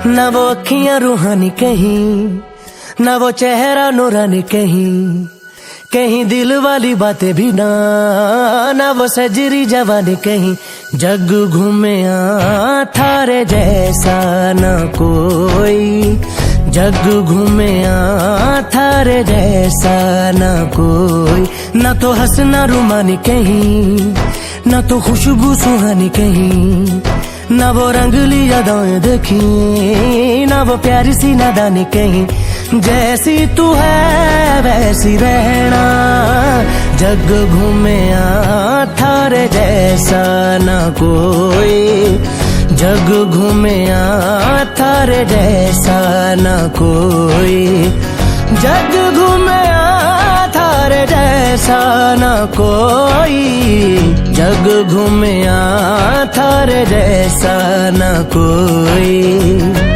ना वो अखियां रूहानी कहीं, ना वो चेहरा नूरानी कहीं, कहीं दिल वाली बातें भी ना, ना वो सजरी जवानी कहीं। जग घूमे थारे जैसा ना कोई, जग घूमे थारे जैसा ना कोई। ना तो हंसना रुमानी कहीं, ना तो खुशबू सुहानी कहीं, ना वो रंगली यादें देखी, ना वो प्यारी सी नादानी कहीं। जैसी तू है वैसी रहना, जग घूमे थारे जैसा ना कोई, जग घूमे थारे जैसा ना कोई, जग घूमे थारे जैसा ना कोई, जग घूमे थारे जैसा ना कोई।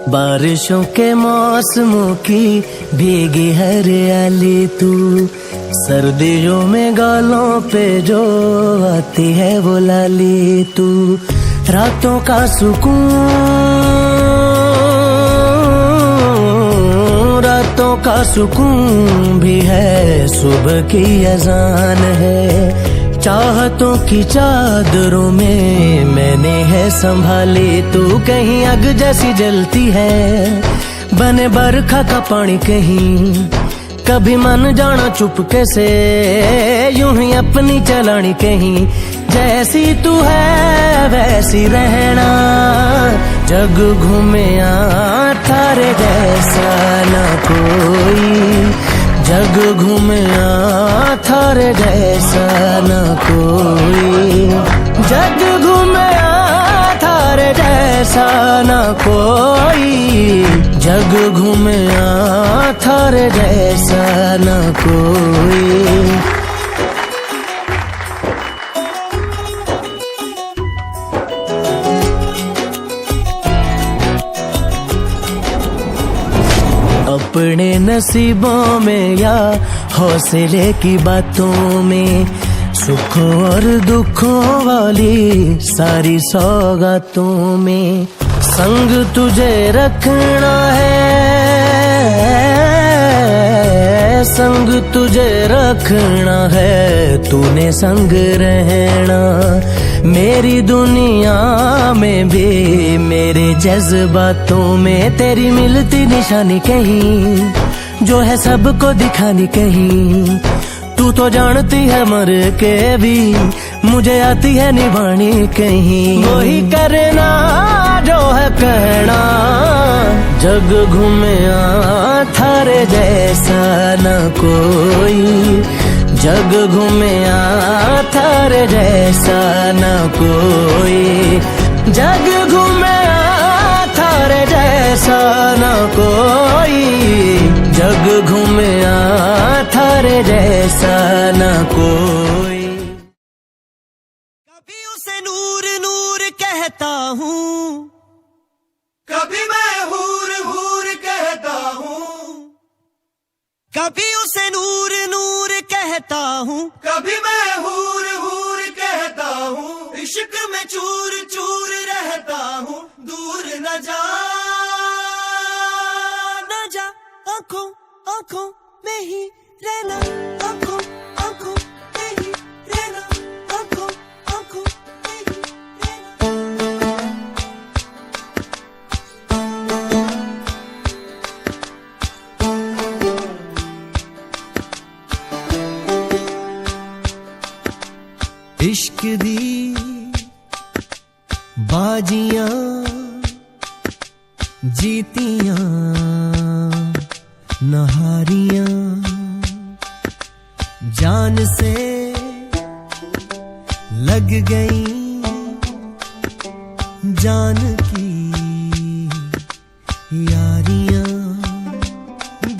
बारिशों के मौसमों की भीगी हरियाली तू, सर्दियों में गालों पे जो आती है वो लाली तू। रातों का सुकून, रातों का सुकून भी है, सुबह की अजान है। चाहतों की चादरों में मैंने है संभाली तू, कहीं आग जैसी जलती है, बने बरखा का पानी कहीं। कभी मन जाना चुपके से, यूं ही अपनी चलानी कहीं। जैसी तू है वैसी रहना, जग घूमे थारे जैसा ना कोई, जग घूमे थारे जैसा ना कोई, जग घूमे थारे जैसा ना कोई, जग घूमे थारे जैसा ना कोई। अपने नसीबों में या हौसले की बातों में, सुखों और दुखों वाली सारी सौगातों में, संग तुझे रखना है, संग तुझे रखना है, तूने संग रहना। मेरी दुनिया में भी मेरे जज्बातों में तेरी मिलती निशानी कहीं, जो है सबको दिखानी कहीं। तू तो जानती है मर के भी मुझे आती है निभानी कहीं। वही करना जो है कहना, जग घूमे थारे जैसा ना कोई, जग घूमे थारे जैसा ना कोई, जग घूमे थारे जैसा ना कोई, जग घूमे थारे जैसा ना कोई। कभी उसे नूर नूर कहता हूँ, कभी मैं हूर हूर कहता हूँ, कभी उसे नूर नूर कहता हूँ, कभी मैं हूर हूर कहता हूँ। इश्क में चूर चूर रहता हूँ, दूर न जा, न जा, आंखों आंखों में ही रहना, आंखों आंखों में ही रहना, आंखों इश्क दी बाजियां जीतियां नहारियां जान से लग गई जान की यारियां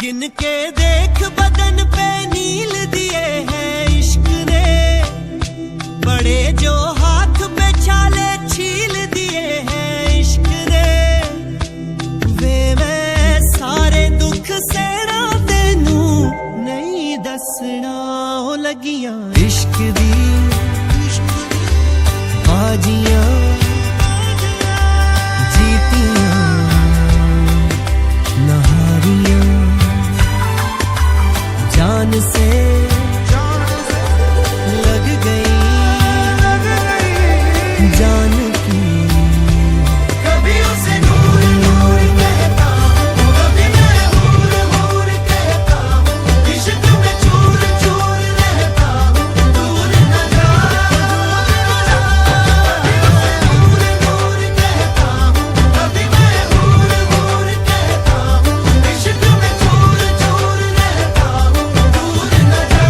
गिन के देख बदन पे नील दिए हैं इश्क ने बड़े जो हाथ पे छाले छील दिए हैं इश्क ने वे मैं सारे दुख सेड़ा तेनू नहीं दसना हो लगियां इश्क दी बाजियां जीतियां नहारियां जान से लग गई जान की कभी उसे नूर नूर कहता हूँ कभी मैं हूर हूर कहता हूँ इश्क में चूर चूर रहता हूँ दूर न जा कभी उसे नूर नूर कहता हूँ कभी मैं हूर हूर कहता हूँ इश्क में चूर चूर रहता हूँ दूर न जा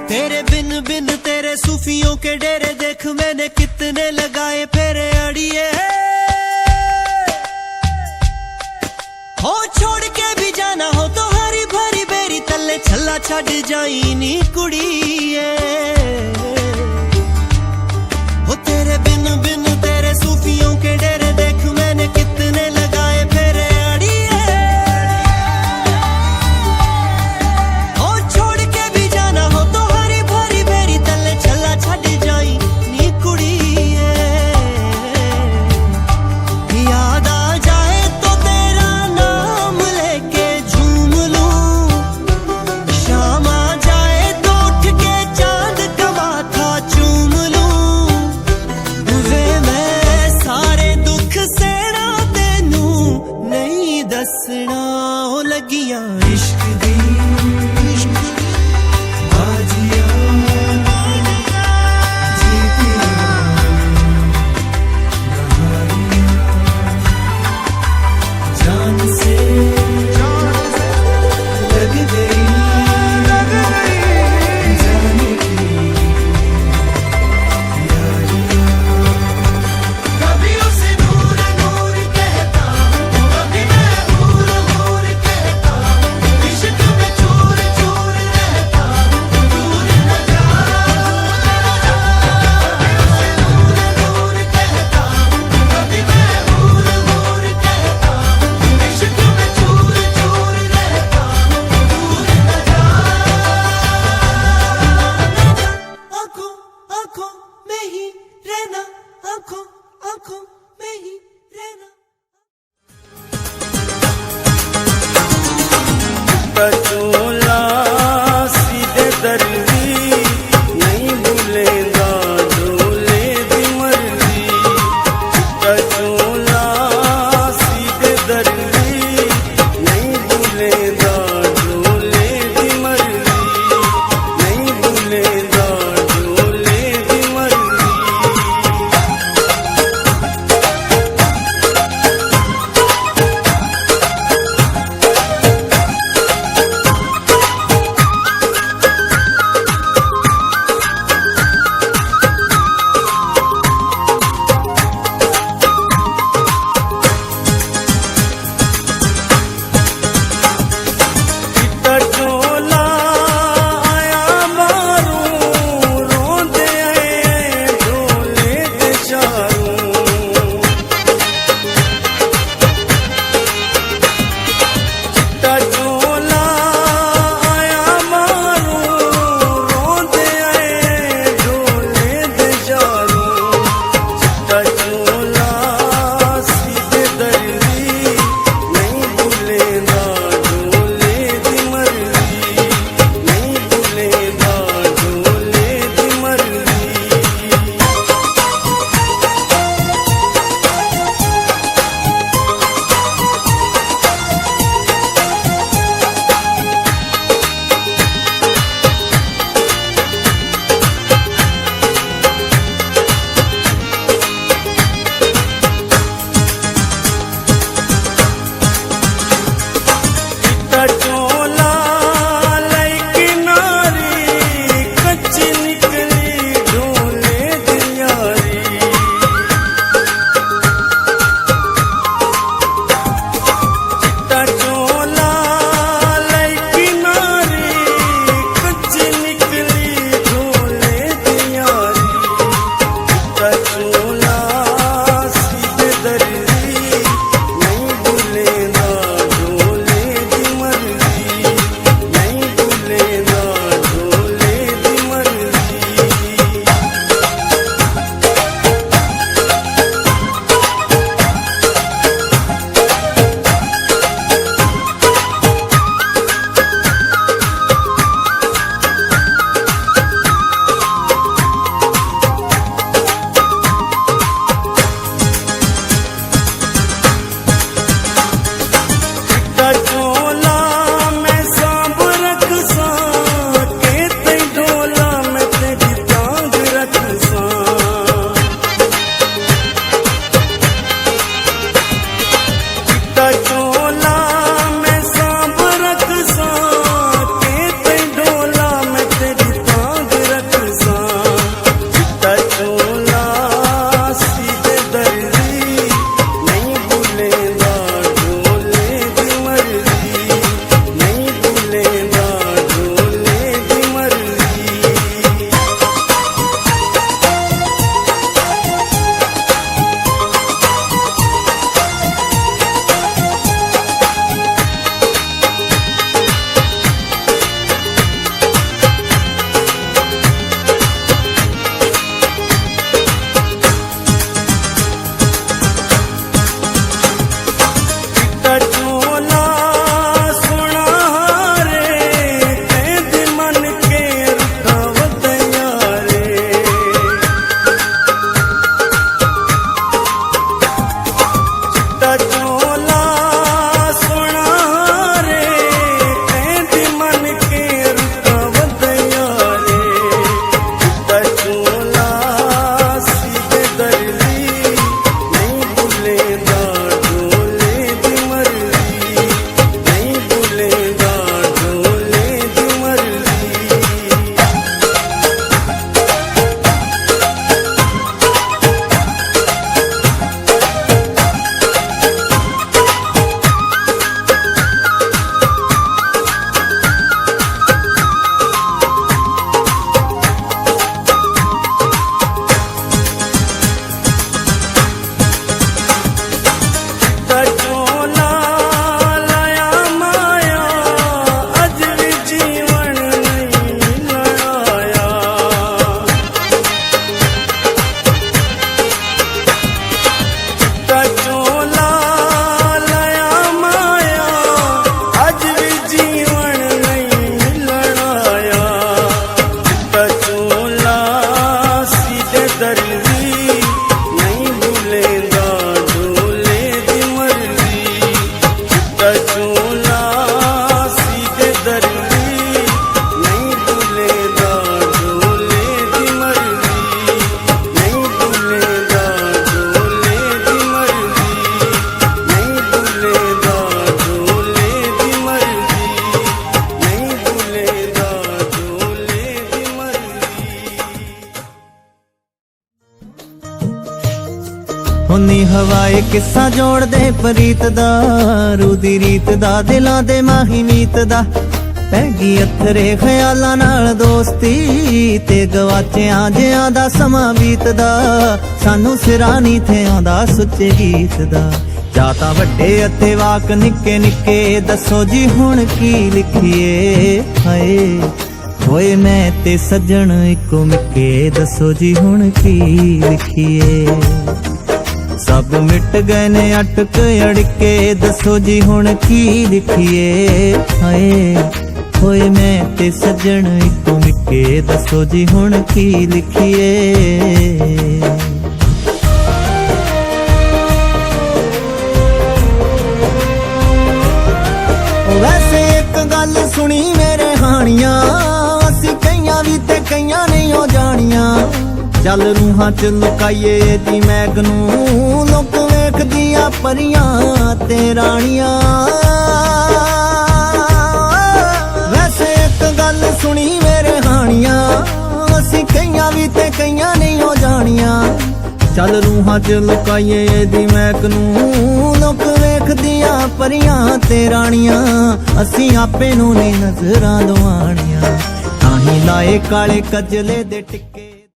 तेरे बिन बिन तेरे सूफियों के डेरे देख मैंने कितने लगाए फेरे अड़िए हो छोड़ के भी जाना हो तो हरी भरी बेरी तले छल्ला छड़ जाई नी कुड़िए हो तेरे बिन बिन तेरे सूफियों के डेरे देख मैंने कितने लगाए फेरे अड़िए हो छोड़ के भी जाना हो तो हरी भरी बेरी तले छल्ला छड़ जाई नी कुड़िए याद आ जाए तो तेरा नाम लेके झूम लूं शाम आ जाए तो उठ के चांद का माथा चूम लूं वे मैं सारे दुख सेड़ा तेनू नहीं दसना हो लगियां इश्क दी बाजियां जीतियां नहारियां जान से लग गई जान की यारियां कभी उसे नूर नूर कहता हूँ कभी मैं हूर हूर कहता हूँ इश्क में ਇਹ ਕਿੱਸਾ ਜੋੜਦੇ ਪ੍ਰੀਤ ਦਾ, ਰੂ ਦੀ ਰੀਤ ਦਾ, ਦਿਲਾਂ ਦੇ ਮਾਹੀ ਮੀਤ ਦਾ। ਪੈਗੀ ਅਥਰੇ ਖਿਆਲਾਂ ਨਾਲ ਦੋਸਤੀ, ਤੇ ਗਵਾਚਿਆਂ ਜਿਆਂ ਦਾ ਸਮਾਂ ਬੀਤਦਾ। ਸਾਨੂੰ ਸਿਰਾਂ ਨੀ ਥੇ ਆਉਂਦਾ ਸੁੱਚੇ ਗੀਤ ਦਾ। ਜਾਂ ਤਾਂ ਵੱਡੇ ਅਤੇ ਵਾਕ ਨਿੱਕੇ ਨਿੱਕੇ, ਦੱਸੋ ਜੀ ਹੁਣ ਕੀ ਲਿਖੀਏ। ਹਾਏ ਹੋਏ ਮੈਂ ਤੇ ਸੱਜਣ ਇੱਕੋ ਮਿੱਕੇ, ਦੱਸੋ ਜੀ ਹੁਣ ਕੀ ਲਿਖੀਏ। ਸਭ ਮਿਟ ਗਏ ਨੇ ਅਟਕ ਅੜਕੇ, ਦੱਸੋ ਜੀ ਹੁਣ ਕੀ ਲਿਖੀਏ। ਹਾਏ ਹੋਏ ਮੈਂ ਤੇ ਸੱਜਣ ਇੱਕੋ ਮਿੱਕੇ, ਦੱਸੋ ਜੀ ਹੁਣ ਕੀ ਲਿਖੀਏ। ਵੈਸੇ ਇੱਕ ਗੱਲ ਸੁਣੀ ਮੇਰੇ ਹਾਣੀਆਂ, ਅਸੀਂ ਕਈਆਂ ਵੀ ਤੇ ਕਈਆਂ ਨਹੀਂ ਉਹ ਜਾਣੀਆਂ। ਚੱਲ ਰੂਹਾਂ ਚ ਲੁਕਾਈਏ ਇਹਦੀ ਮੈਗ ਨੂੰ, ਲੋਕ ਵੇਖਦੀਆਂ ਪਰੀਆਂ ਤੇ ਰਾਣੀਆਂ। ਵੈਸੇ ਇੱਕ ਗੱਲ ਸੁਣੀ ਮੇਰੇ ਹਾਣੀਆਂ, ਅਸੀਂ ਕਈਆਂ ਵੀ ਤੇ ਕਈਆਂ ਨਹੀਂ ਉਹ ਜਾਣੀਆਂ। ਚੱਲ ਰੂਹਾਂ ਚ ਲੁਕਾਈਏ ਇਹਦੀ ਮੈਗ ਨੂੰ, ਲੋਕ ਵੇਖਦੀਆਂ ਪਰੀਆਂ ਤੇ ਰਾਣੀਆਂ। ਅਸੀਂ ਆਪੇ ਨੂੰ ਨਹੀਂ ਨਜ਼ਰਾਂ ਲਵਾਣੀਆਂ, ਤਾਂ ਹੀ ਲਾਏ ਕਾਲੇ ਕਜਲੇ ਦੇ ਟਿੱਕੇ।